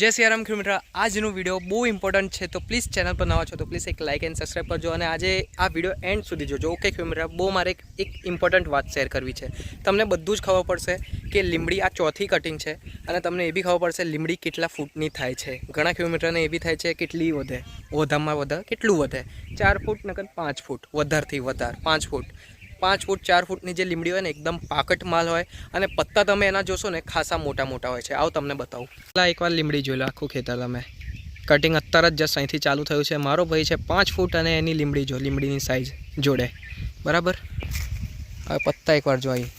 जय सियाराम खेडूत मित्र। આજનો વિડીયો બહુ ઇમ્પોર્ટન્ટ છે, તો પ્લીઝ ચેનલ પર નવા છો તો પ્લીઝ એક લાઇક એન્ડ સબસ્ક્રાઈબ કરજો અને આજે આ વિડીયો એન્ડ સુધી જોજો। ઓકે ખેડૂત મિત્ર, બહુ મારે એક ઇમ્પોર્ટન્ટ વાત શેર કરવી છે। તમને બધું જ ખબર પડશે કે લીમડી આ ચોથી કટિંગ છે અને તમને એ બી ખબર પડશે લીમડી કેટલા ફૂટની થાય છે। ઘણા ખેડૂત મિત્રોને એ બી થાય છે કેટલી વધે, વધારમાં વધારે કેટલું વધે, 4 ફૂટ નકર 5 ફૂટ, વધારથી વધારે 5 ફૂટ, 5 ફૂટ 4 ફૂટની જે લીમડી હોય ને एकदम પાકટ માલ હોય અને પત્તા તમે એના જોશો ને ખાસા મોટા મોટા હોય છે। આવો તમને બતાવું। પહેલાં એકવાર લીમડી જોઈ લો, આખું ખેતર તમે કટિંગ અત્યારે જ જસ્ટ અહીંથી ચાલુ થયું છે। મારો ભાઈ છે 5 ફૂટ અને એની લીમડી જો, લીમડીની સાઇઝ જોડે બરાબર। હવે પત્તા એકવાર જો, અહીં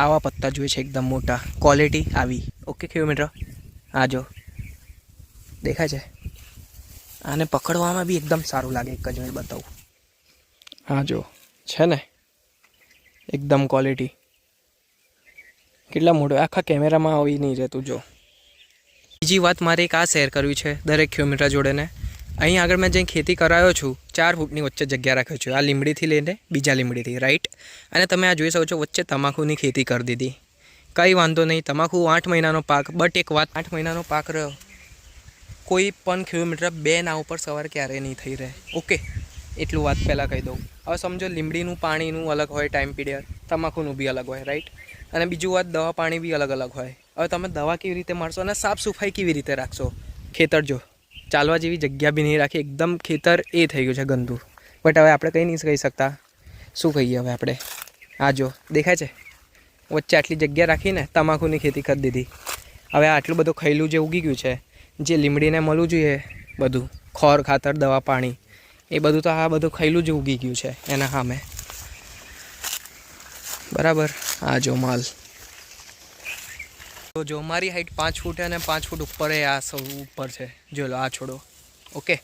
આવા પત્તા જોઈએ છે એકદમ મોટા, ક્વોલિટી આવી। ઓકે ખેડૂત મિત્ર, આ જો દેખાય છે, આને પકડવામાં બી એકદમ સારું લાગે। એક જ મિનિટ બતાવું, हाँ जो है ने एकदम क्वॉलिटी કેટલા મોટો, આખા કેમેરામાં આવી નહીં રહેતું। જો બીજી વાત મારે એક આ શેર કરવી છે દરેક કિલોમીટર જોડે ને, અહીં આગળ મેં જે ખેતી કરાયો છું 4 ફૂટની વચ્ચે જગ્યા રાખ્યો છું, આ લીમડીથી લઈને બીજા લીમડીથી, રાઈટ। અને તમે આ જોઈ શકો છો વચ્ચે તમાકુની ખેતી કરી દીધી, કંઈ વાંધો નહીં। તમાકુ 8 મહિનાનો પાક, બટ એક વાત, 8 મહિનાનો પાક રહ્યો, કોઈ પણ કિલોમીટર 2 નાવ ઉપર સવાર ક્યારેય નહીં થઈ રહે। ઓકે, એટલું વાત પહેલાં કહી દઉં। હવે સમજો લીમડીનું પાણીનું અલગ હોય ટાઈમ પીરિયડ, તમાકુનું બી અલગ હોય, રાઈટ। અને બીજું વાત, દવા પાણી બી અલગ અલગ હોય। હવે તમે દવા કેવી રીતે મારશો અને સાફ સફાઈ કેવી રીતે રાખશો? ખેતર જો ચાલવા જેવી જગ્યા બી નહીં રાખી, એકદમ ખેતર એ થઈ ગયું છે ગંદુ। બટ હવે આપણે કંઈ નહીં કહી શકતા, શું કહીએ હવે આપણે? આ જો દેખાય છે, વચ્ચે આટલી જગ્યા રાખીને તમાકુની ખેતી કરી દીધી। હવે આટલું બધું ખૈલું જે ઉગી ગયું છે, જે લીમડીને મળવું જોઈએ બધું, ખોર ખાતર દવા પાણી, એ બધું તો આ બધું ખૈલું જ ઉગી ગયું છે એના સામે, બરાબર। આ જો માલ તો જો, મારી હાઈટ 5 ફૂટ અને 5 ફૂટ ઉપર એ આ સૌ ઉપર છે, જો લો આ છોડો। ઓકે,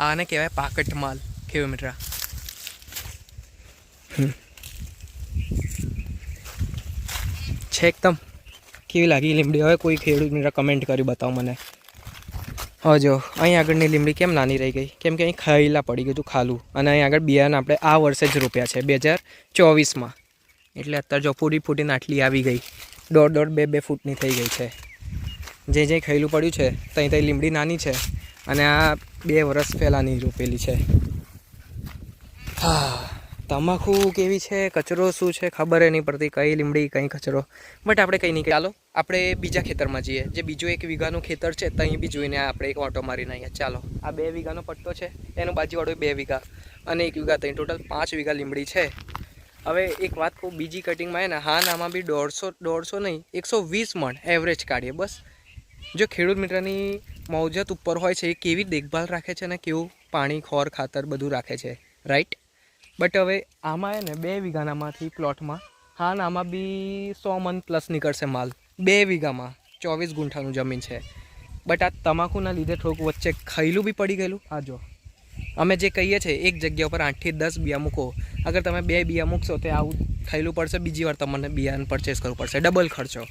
આને કહેવાય પાકટ માલ ખેડૂત મિત્ર। છે એકદમ કેવી લાગી લીમડી? હવે કોઈ ખેડૂત મિત્ર કમેન્ટ કરી બતાવો મને। હવે જો અહીં આગળની લીમડી કેમ નાની રહી ગઈ? કેમ કે અહીં ખાઈલા પડી ગયું હતું ખાલું, અને અહીં આગળ બિયારણ આપણે આ વર્ષે જ રોપ્યા છે 2024માં, એટલે અત્યારે જો ફૂટીને આટલી આવી ગઈ, 1.5 2 ફૂટની થઈ ગઈ છે। જે ખાઈલું પડ્યું છે ત્યાં લીમડી નાની છે, અને આ 2 વર્ષ પહેલાંની રોપેલી છે। હા, તમાકુ કેવી છે, કચરો શું છે ખબર નહીં પડતી, કઈ લીમડી કઈ કચરો, બટ આપણે કંઈ નહીં। ચાલો આપણે બીજા ખેતરમાં જઈએ, જે બીજું 1 વીઘાનું ખેતર છે ત્યાં બી જોઈને આપણે એક ઓટો મારીને આવીએ। ચાલો, આ 2 વીઘાનો પટ્ટો છે, એનું બાજુવાળો 2 વીઘા અને 1 વીઘા, ત્યાં ટોટલ 5 વીઘા લીમડી છે। હવે એક વાત કહું, બીજી કટિંગમાં છે ને, હા આમાં બી 150 નહીં 120 મણ એવરેજ કાઢીએ બસ। જો ખેડૂત મિત્રની મૌજત ઉપર હોય છે, એ કેવી દેખભાલ રાખે છે ને કેવું પાણી ખોર ખાતર બધું રાખે છે, રાઈટ। બટ હવે આમાં છે ને 2 વીઘાનામાંથી પ્લોટમાં, હા આમાં બી 100 મણ પ્લસ નીકળશે માલ 2 વીઘામાં, 24 ગુંઠાનું જમીન છે। બટ આ તમાકુના લીધે થોડુંક વચ્ચે ખૈલું બી પડી ગયેલું। આ જો અમે જે કહીએ છીએ એક જગ્યા ઉપર 8 થી 10 બિયા મૂકો, અગર તમે 2 બિયા મૂકશો તો આવું ખૈલું પડશે, બીજી વાર તમને બિયારણ પરચેસ કરવું પડશે, ડબલ ખર્ચો।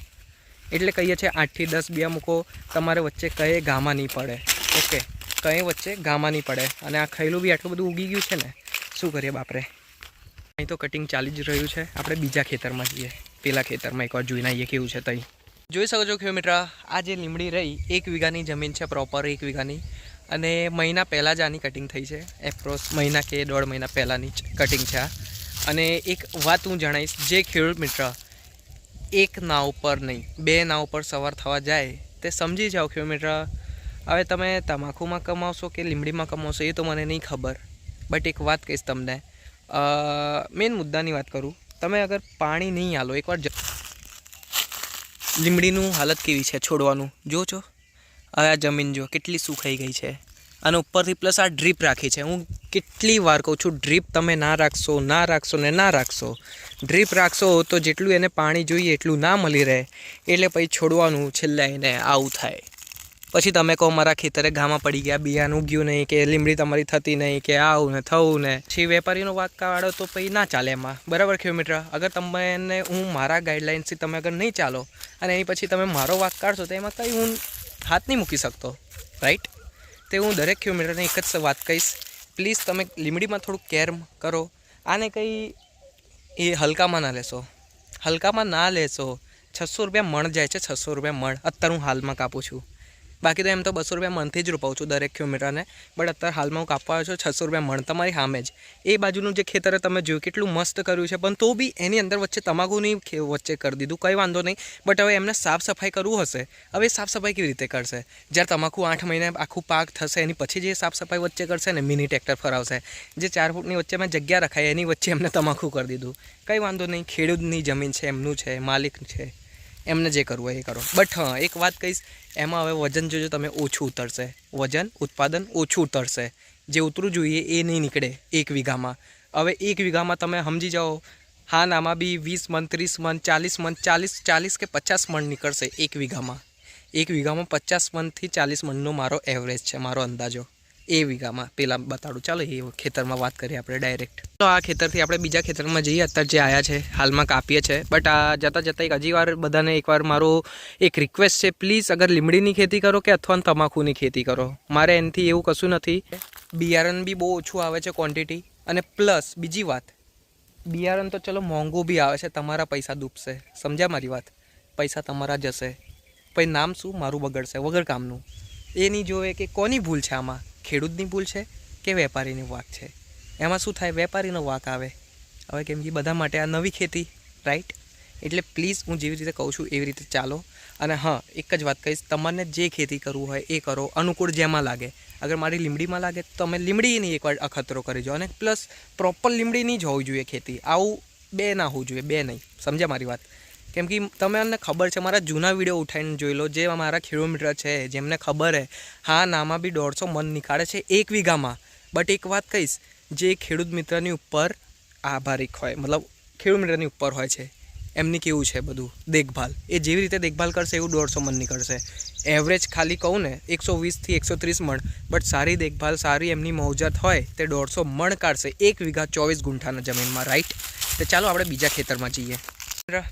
એટલે કહીએ છીએ 8 થી 10 બિયા મૂકો, તમારે વચ્ચે કંઈ ગામાં નહીં પડે। ઓકે, કંઈ વચ્ચે ગામાં નહીં પડે। અને આ ખૈલું બી આટલું બધું ઉગી ગયું છે ને, શું કરીએ બાપરે। અહીં તો કટિંગ ચાલી જ રહ્યું છે, આપણે બીજા ખેતરમાં જઈએ, પેલા ખેતરમાં એકવાર જોઈને આવીએ કેવું છે। ત્યાં જોઈ શકો છો ખેડૂત મિત્ર, આ જે લીમડી રહી 1 વીઘાની જમીન છે, પ્રોપર 1 વીઘાની, અને મહિના પહેલાં જ આની કટિંગ થઈ છે, એપ્રોક્સ મહિના કે 1.5 મહિના પહેલાંની જ કટિંગ છે આ। અને એક વાત હું જણાવીશ, જે ખેડૂત મિત્ર 1 નાવ પર નહીં 2 નાવ પર સવાર થવા જાય તે સમજી જાઓ ખેડૂત મિત્ર। હવે તમે તમાકુમાં કમાવશો કે લીમડીમાં કમાવશો એ તો મને નહીં ખબર, બટ એક વાત કહીશ તમને, મેઇન મુદ્દાની વાત કરું, તમે અગર પાણી નહીં આલો, એકવાર લીમડીનું હાલત કેવી છે છોડવાનું જો છો। હવે આ જમીન જો કેટલી સુખાઈ ગઈ છે, અને ઉપરથી પ્લસ આ ડ્રીપ રાખી છે। હું કેટલી વાર કહું છું, ડ્રીપ તમે ના રાખશો ને ના રાખશો, ડ્રીપ રાખશો તો જેટલું એને પાણી જોઈએ એટલું ના મળી રહે, એટલે પછી છોડવાનું છેલ્લે એને આવું થાય। પછી તમે કહો મારા ખેતરે ગામાં પડી ગયા, બિયાનું ઉગ્યું નહીં, કે લીમડી તમારી થતી નહીં, કે આવું ને થવું ને, પછી વેપારીનો વાક કાઢો તો પછી ના ચાલે એમાં, બરાબર ખેડૂત મિત્ર। અગર તમને હું મારા ગાઈડલાઇન્સથી તમે અગર નહીં ચાલો અને એની પછી તમે મારો વાક કાઢશો તો એમાં કંઈ હું હાથ નહીં મૂકી શકતો, રાઈટ। તે હું દરેક ખેડૂત મિત્રને એક જ વાત કહીશ, પ્લીઝ તમે લીમડીમાં થોડુંક કેર કરો, આને કંઈ એ હલકામાં ના લેશો, હલકામાં ના લેશો ₹600 મણ જાય છે, ₹600 મણ અત્યારે હું હાલમાં કાપું છું. બાકી તો એમ તો ₹200 મણથી જ રોપાવું છું દરેક કિલોમીટરને, બટ અત્યારે હાલમાં હું કાપવા આવ્યો છું ₹600 મણ તમારી સામે જ. એ બાજુનું જે ખેતરે તમે જોયું કેટલું મસ્ત કર્યું છે, પણ તો બી એની અંદર વચ્ચે તમાકુની વચ્ચે કરી દીધું, કંઈ વાંધો નહીં. બટ હવે એમને સાફ સફાઈ કરવું હશે, હવે સાફ સફાઈ કેવી રીતે કરશે? જ્યારે તમાકુ 8 મહિને આખું પાક થશે એની પછી જે સાફ સફાઈ વચ્ચે કરશે ને, મિની ટ્રેક્ટર ફરાવશે, જે 4 ફૂટની વચ્ચે મેં જગ્યા રખાય એની વચ્ચે એમને તમાકુ કરી દીધું. કંઈ વાંધો નહીં, ખેડૂતની જમીન છે, એમનું છે, માલિક છે, એમને જે કરવું હોય એ કરો. બટ હા, એક વાત કહીશ, એમાં હવે વજન જોજો તમે ઓછું ઉતરશે, વજન ઉત્પાદન ઓછું ઉતરશે. જે ઉતરવું જોઈએ એ નહીં નીકળે 1 વીઘામાં. હવે 1 વીઘામાં તમે સમજી જાઓ, હા નામાં બી 20 મણ, 30 મણ, 40 મણ, 40 કે 50 મણ નીકળશે 1 વીઘામાં. 1 વીઘામાં 50 મણથી 40 મણનો મારો એવરેજ છે, મારો અંદાજો એ વીઘામાં. પહેલાં બતાડું, ચાલો એ ખેતરમાં વાત કરીએ આપણે ડાયરેક્ટ. તો આ ખેતરથી આપણે બીજા ખેતરમાં જઈએ, અત્યારે જે આવ્યા છે હાલમાં કાપીએ છીએ. બટ આ જતાં એક હજી વાર બધાને એકવાર મારો એક રિક્વેસ્ટ છે, પ્લીઝ અગર લીમડીની ખેતી કરો કે અથવા તમાકુની ખેતી કરો, મારે એનાથી એવું કશું નથી. બિયારણ બી બહુ ઓછું આવે છે ક્વોન્ટિટી, અને પ્લસ બીજી વાત, બિયારણ તો ચલો મોંઘું બી આવે છે, તમારા પૈસા ડૂબશે, સમજ્યા મારી વાત? પૈસા તમારા જશે, પછી નામ શું મારું બગડશે વગર કામનું. એ નહીં જોવે કે કોની ભૂલ છે આમાં, ખેડૂતની ભૂલ છે કે વેપારીની વાંક છે? એમાં શું થાય, વેપારીનો વાંક આવે. હવે કેમ કે બધા માટે આ નવી ખેતી, રાઈટ? એટલે પ્લીઝ હું જેવી રીતે કહું છું એવી રીતે ચાલો. અને હા, એક જ વાત કહીશ, તમારે જે ખેતી કરવું હોય એ કરો, અનુકૂળ જેમાં લાગે. અગર મારી લીમડીમાં લાગે તો તમે લીમડીની એકવાર અખતરો કરી જાઓ, અને પ્લસ પ્રોપર લીમડીની જ હોવી જોઈએ ખેતી. આવું બે ના હોવું જોઈએ, બે નહીં, સમજ્યા મારી વાત? કેમ કે તમને ખબર છે, મારા જૂના વિડીયો ઉઠાવીને જોઈ લો, જે મારા કિલોમીટર છે, જેમને ખબર છે, હા નામાં બી 150 મણ નીકાળે છે 1 વીઘામાં. બટ એક વાત કહીશ, જે ખેડૂત મિત્રની ઉપર આભારિક હોય, મતલબ ખેડૂત મિત્રની ઉપર હોય છે, એમની કેવું છે બધું દેખભાલ, એ જેવી રીતે દેખભાલ કરશે એવું 150 મણ નીકળશે. એવરેજ ખાલી કહું ને 120થી 130 મણ, બટ સારી દેખભાલ, સારી એમની મૌજત હોય તે 150 મણ કાઢશે 1 વીઘા 24 ગુંઠાના જમીનમાં, રાઈટ? તો ચાલો આપણે બીજા ખેતરમાં જઈએ.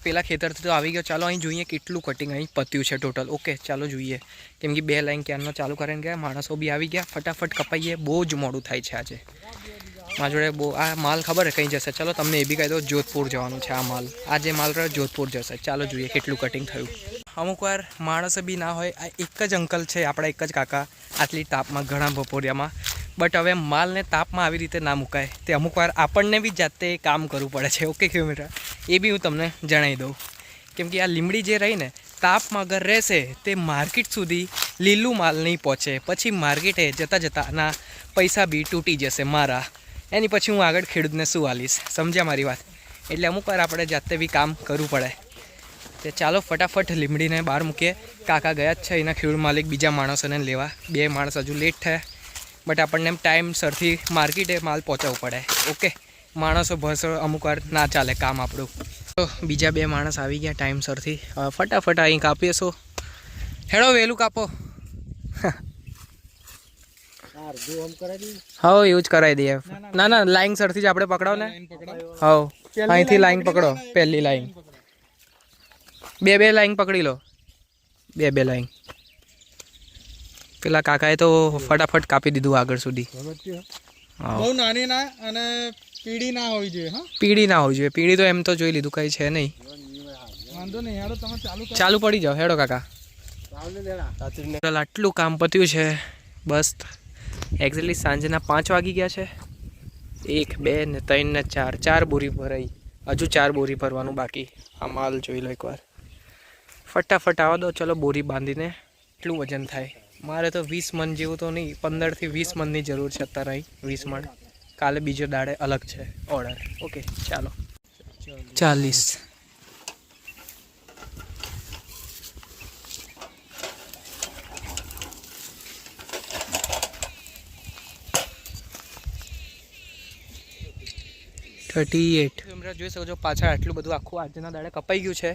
પેલા ખેતરથી તો આવી ગયો, ચાલો અહીં જોઈએ કેટલું કટિંગ અહીં પત્યું છે ટોટલ. ઓકે, ચાલો જોઈએ, કેમ કે 2 લાઈન ક્યારનો ચાલુ કરીને ગયા, માણસો બી આવી ગયા, ફટાફટ કપાઈએ, બહુ જ મોડું થાય છે આજે. મારા જોડે બહુ આ માલ ખબર છે કંઈ જશે, ચાલો તમને એ બી કહી દો, જોધપુર જવાનું છે આ માલ. આ જે માલ રહ્યો જોધપુર જશે. ચાલો જોઈએ કેટલું કટિંગ થયું. અમુક વાર માણસ બી ના હોય, આ એક જ અંકલ છે આપણા, એક જ કાકા, આટલી તાપમાં ઘણા બપોરિયામાં. બટ હવે માલને તાપમાં આવી રીતે ના મુકાય, તે અમુક વાર આપણને બી જાતે કામ કરવું પડે છે. ઓકે કિલોમીટર, એ બી હું તમને જણાવી દઉં. કેમ કે આ લીમડી જે રહી ને, તાપમાં અગર રહેશે તે માર્કેટ સુધી લીલું માલ નહીં પહોંચે, પછી માર્કેટે જતાં ના પૈસા બી તૂટી જશે મારા. એની પછી હું આગળ ખેડૂતને શું આલીશ, સમજ્યા મારી વાત? એટલે અમુક વાર આપણે જાતે બી કામ કરવું પડે. તે ચાલો ફટાફટ લીમડીને બહાર મૂકીએ. કાકા ગયા જ છે એના ખેડૂત માલિક બીજા માણસોને લેવા, 2 માણસ હજુ લેટ થયા, બટ આપણને એમ ટાઈમસરથી માર્કેટે માલ પહોંચાડવું પડે. ઓકે, માણસો બસ અમુક વાર ના ચાલે કામ આપણું. તો બીજા 2 માણસ આવી ગયા ટાઈમસરથી, ફટાફટ અહીં કાપીશું. હેડો વહેલું કાપો. હા એવું જ કરાવી દઈએ. ના લાઈન સરથી જ આપણે પકડાવ ને. હા અહીંથી લાઈન પકડો, પહેલી લાઈન, 2 લાઈન પકડી લો, 2 લાઈન. પેલા કાકાએ તો ફટાફટ કાપી દીધું આગળ સુધી. બહુ નાની ના અને પીળી ના હોવી જોઈએ. હા, પીળી ના હોવી જોઈએ. પીળી તો એમ તો જોઈ લીધું, કઈ છે નહીં. વાંધો નહીં, હેડો તમે ચાલુ પડી જાઓ. હેડો કાકા, આટલું કામ પત્યું છે બસ. એક્ઝેક્ટલી સાંજના 5 વાગી ગયા છે. 1 2 ને 3 ને 4 બોરી ભરાઈ, હજુ 4 બોરી ભરવાનું બાકી. આ માલ જોઈ લો એકવાર, ફટાફટ આવવા દો. ચલો બોરી બાંધીને એટલું વજન થાય. મારે તો 20 મણ જેવું તો નહીં, 15 થી 20 મણની જરૂર છે અત્યારે અહીં. 20 મણ કાલે બીજો દાડે અલગ છે ઓર્ડર. ઓકે ચાલો. 40 38 જોઈ શકો છો પાછળ આટલું બધું આખું આજના દાડે કપાઈ ગયું છે.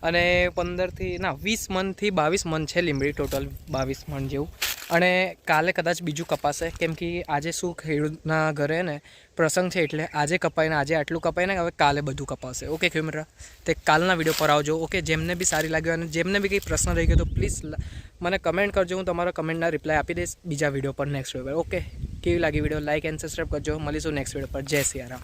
અને 20 મણથી 22 મણ છે લીમડી, ટોટલ 22 મણ જેવું. અને કાલે કદાચ બીજું કપાશે, કેમ કે આજે શું ખેડૂતના ઘરે ને પ્રસંગ છે, એટલે આજે કપાઈને આજે આટલું કપાઈને હવે કાલે બધું કપાશે. ઓકે ખેડૂત, તે કાલના વિડીયો પર આવજો. ઓકે, જેમને બી સારી લાગ્યો અને જેમને બી કંઈ પ્રશ્ન રહી ગયો તો પ્લીઝ મને કમેન્ટ કરજો, હું તમારા કમેન્ટના રિપ્લાય આપી દઈશ બીજા વિડીયો પર, નેક્સ્ટ વિડીયો પર. ઓકે, કેવી લાગી વિડીયો, લાઇક એન્ડ સબસ્ક્રાઈબ કરજો. મળીશું નેક્સ્ટ વિડીયો પર. જય સિયારામ.